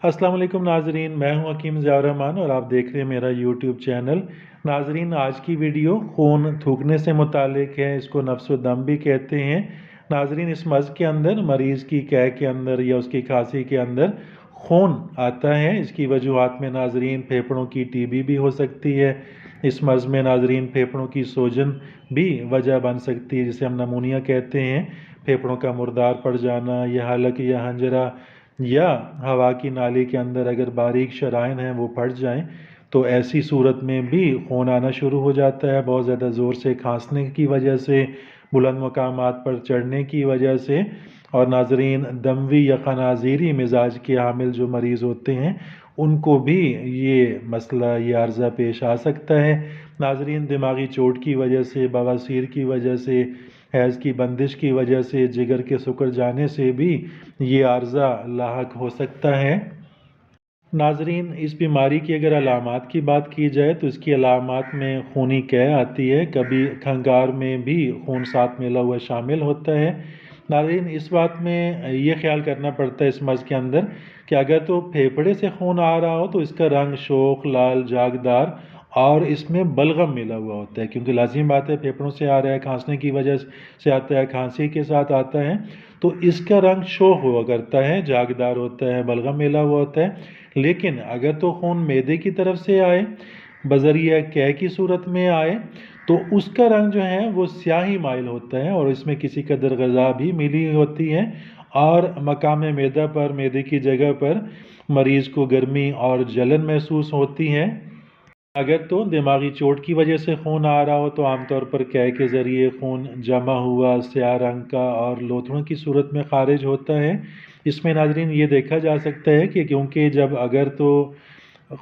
अस्सलाम वालेकुम नाजरीन, मैं हूं हकीम ज़ियाउर रहमान और आप देख रहे हैं मेरा यूट्यूब चैनल। नाजरीन, आज की वीडियो खून थूकने से मुतालिक है। इसको नफ्स दम भी कहते हैं। नाजरीन, इस मर्ज़ के अंदर मरीज़ की कै के अंदर या उसकी खांसी के अंदर खून आता है। इसकी वजूहात में नाजरीन फेफड़ों की टीबी भी हो सकती है। इस मर्ज़ में नाजरीन फेफड़ों की सोजन भी वजह बन सकती है, जिसे हम नमूनिया कहते हैं। फेफड़ों का मुर्दार पड़ जाना या हलक या हंजरा या हवा की नाली के अंदर अगर बारीक शराइन हैं वो फट जाएं, तो ऐसी सूरत में भी खून आना शुरू हो जाता है। बहुत ज़्यादा ज़ोर से खांसने की वजह से, बुलंद मकामात पर चढ़ने की वजह से। और नाजरीन, दमवी या खनाजीरी मिजाज के हामिल जो मरीज़ होते हैं उनको भी ये मसला, ये अर्ज़ा पेश आ सकता है। नाजरीन, दिमागी चोट की वजह से, बवासीर की वजह से, हैज़ की बंदिश की वजह से, जिगर के सुकर जाने से भी ये अर्ज़ा लाहक हो सकता है। नाजरीन, इस बीमारी की अगर अलामात की बात की जाए तो इसकी अलामात में खूनी कै आती है। कभी खंगार में भी खून साथ मिला हुआ शामिल होता है। नाजरीन, इस बात में ये ख्याल करना पड़ता है इस मर्ज़ के अंदर कि अगर तो फेफड़े से खून आ रहा हो तो इसका रंग शोख, लाल, जागदार और इसमें बलगम मिला हुआ होता है, क्योंकि लाजिम बात है फेफड़ों से आ रहा है, खांसने की वजह से आता है, खांसी के साथ आता है, तो इसका रंग शोख हुआ करता है, जागदार होता है, बलगम मिला हुआ होता है। लेकिन अगर तो खून मैदे की तरफ से आए, बजरिया कै की सूरत में आए, तो उसका रंग जो है वो स्याही माइल होता है और इसमें किसी कदर ग़ज़ा भी मिली होती है और मकाम मैदा पर, मैदे की जगह पर मरीज़ को गर्मी और जलन महसूस होती है। अगर तो दिमागी चोट की वजह से खून आ रहा हो तो आमतौर पर कै के ज़रिए खून जमा हुआ स्याह रंग का और लोथड़ों की सूरत में खारिज होता है। इसमें नाजरीन ये देखा जा सकता है कि क्योंकि जब अगर तो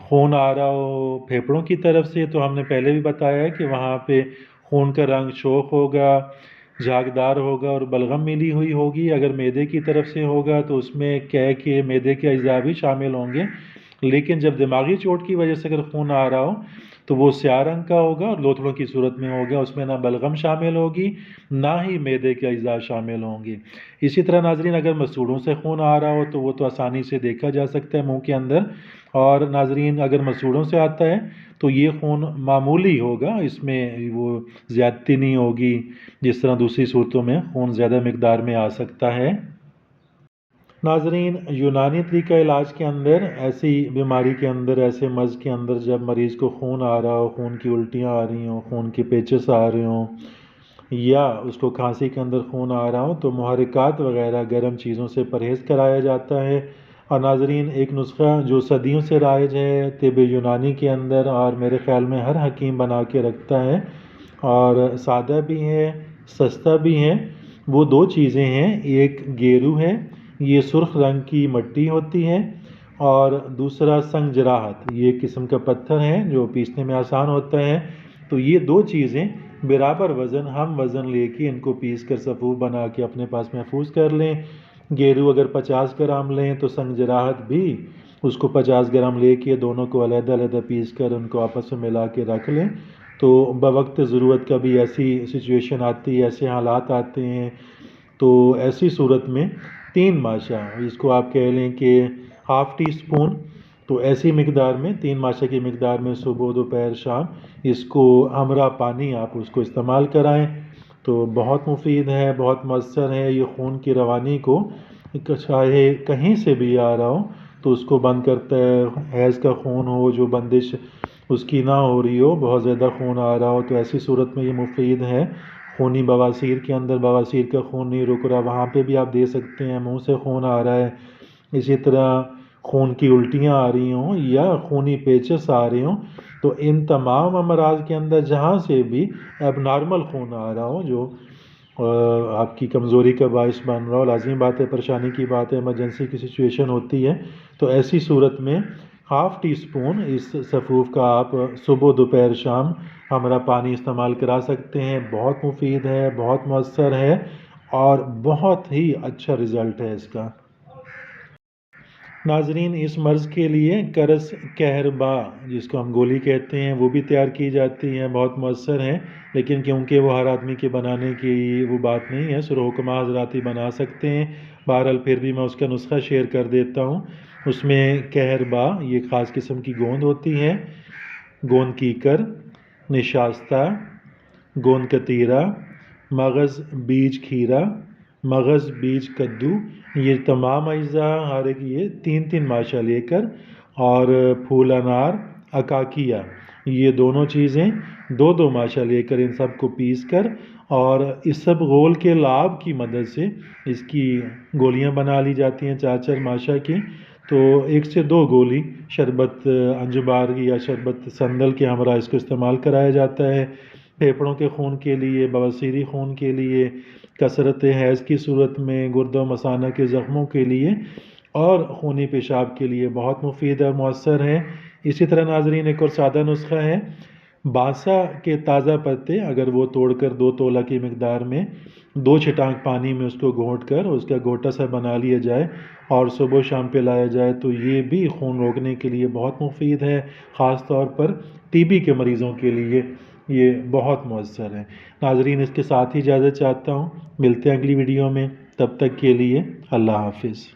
खून आ रहा हो फेफड़ों की तरफ से, तो हमने पहले भी बताया है कि वहाँ पे खून का रंग शोख होगा, झागदार होगा और बलगम मिली हुई होगी। अगर मैदे की तरफ से होगा तो उसमें कै के मैदे के अज्जा भी शामिल होंगे। लेकिन जब दिमागी चोट की वजह से अगर खून आ रहा हो तो वो स्याह रंग का होगा और लोथड़ों की सूरत में होगा। उसमें ना बलगम शामिल होगी, ना ही मैदे के अज्जा शामिल होंगे। इसी तरह नाजरीन, अगर मसूड़ों से खून आ रहा हो तो वो तो आसानी से देखा जा सकता है मुंह के अंदर। और नाजरीन, अगर मसूड़ों से आता है तो ये खून मामूली होगा, इसमें वो ज़्यादती नहीं होगी जिस तरह दूसरी सूरतों में खून ज़्यादा मकदार में आ सकता है। नाजरीन, यूनानी तरीका इलाज के अंदर ऐसी बीमारी के अंदर, ऐसे मर्ज़ के अंदर जब मरीज़ को खून आ रहा हो, खून की उल्टियाँ आ रही हों, खून के पेचेस आ रहे हों या उसको खांसी के अंदर खून आ रहा हो, तो मुहर्रिकात वगैरह गर्म चीज़ों से परहेज़ कराया जाता है। और नाजरीन, एक नुस्खा जो सदियों से राइज है तिब यूनानी के अंदर और मेरे ख़्याल में हर हकीम बना के रखता है और सादा भी है, सस्ता भी है, वो दो चीज़ें हैं। एक गेरू है, ये सुर्ख रंग की मट्टी होती है, और दूसरा संगजराहत, ये एक किस्म का पत्थर है जो पीसने में आसान होता है। तो ये दो चीज़ें बराबर वज़न, हम वज़न लेके इनको पीस कर सफ़ूफ बना के अपने पास महफूज कर लें। गेरू अगर 50 ग्राम लें तो संगजराहत भी उसको 50 ग्राम लेके दोनों को अलग-अलग पीस कर उनको आपस में मिला के रख लें। तो बवक्त ज़रूरत कभी ऐसी सिचुएशन आती है, ऐसे हालात आते हैं, तो ऐसी सूरत में 3 माशा, इसको आप कह लें कि हाफ़ टी स्पून, तो ऐसी मिकदार में 3 माशा की मिकदार में सुबह, दोपहर, शाम इसको हमरा पानी आप उसको इस्तेमाल कराएं, तो बहुत मुफीद है, बहुत मौसर है। ये खून की रवानी को चाहे कहीं से भी आ रहा हो तो उसको बंद करता है। हैज़ का खून हो जो बंदिश उसकी ना हो रही हो, बहुत ज़्यादा खून आ रहा हो, तो ऐसी सूरत में ये मुफीद है। खूनी बवासीर के अंदर बवासीर का खून नहीं रुक रहा, वहाँ पे भी आप दे सकते हैं। मुंह से खून आ रहा है, इसी तरह खून की उल्टियाँ आ रही हों या खूनी पेचस आ रहे हों, तो इन तमाम अमराज के अंदर जहाँ से भी एबनॉर्मल खून आ रहा हो जो आपकी कमज़ोरी का बायस बन रहा हो, लाज़मी बात है, परेशानी की बात है, इमरजेंसी की सिचुएशन होती है, तो ऐसी सूरत में हाफ़ टी स्पून इस सफ़ूफ का आप सुबह, दोपहर, शाम हमरा पानी इस्तेमाल करा सकते हैं। बहुत मुफीद है, बहुत मौसर है और बहुत ही अच्छा रिज़ल्ट है इसका। नाजरीन, इस मर्ज़ के लिए करस कहरबा, जिसको हम गोली कहते हैं, वो भी तैयार की जाती है, बहुत मौसर है, लेकिन क्योंकि वो हर आदमी के बनाने की वो बात नहीं है, सुरहुकमा हज़रात ही बना सकते हैं। बहरहाल फिर भी मैं उसका नुस्खा शेयर कर देता हूँ। اس میں کہربا یہ خاص قسم کی گوند ہوتی ہے، گوند کیکر، نشاستہ، گوند کتیرا، مغز بیج کھیرا، مغز بیج کدو، یہ تمام اجزاء ہر ایک یہ 3 ماشا لے کر، اور پھول انار، اکاکیا، یہ دونوں چیزیں 2 ماشا لے کر ان سب کو پیس کر، اور اس سب غول کے لعاب کی مدد سے اس کی گولیاں بنا لی جاتی ہیں 4 ماشا کی۔ تو 1 سے 2 گولی شربت انجبار یا شربت سندل کے ہمراہ اس کو استعمال کرایا جاتا ہے، پھیپھڑوں کے خون کے لیے، بواسیری خون کے لیے، کثرت حیض کی صورت میں، گردہ و مثانہ کے زخموں کے لیے، اور خونی پیشاب کے لیے بہت مفید اور مؤثر ہے۔ اسی طرح ناظرین ایک اور سادہ نسخہ ہے، بانسا کے تازہ پتے اگر وہ توڑ کر 2 تولہ کی مقدار میں 2 چھٹانک پانی میں اس کو گھونٹ کر اس کا گھوٹا سا بنا لیا جائے اور صبح و شام پلایا جائے تو یہ بھی خون روکنے کے لیے بہت مفید ہے، خاص طور پر ٹی بی کے مریضوں کے لیے یہ بہت مؤثر ہے۔ ناظرین اس کے ساتھ ہی اجازت چاہتا ہوں، ملتے ہیں اگلی ویڈیو میں، تب تک کے لیے اللہ حافظ۔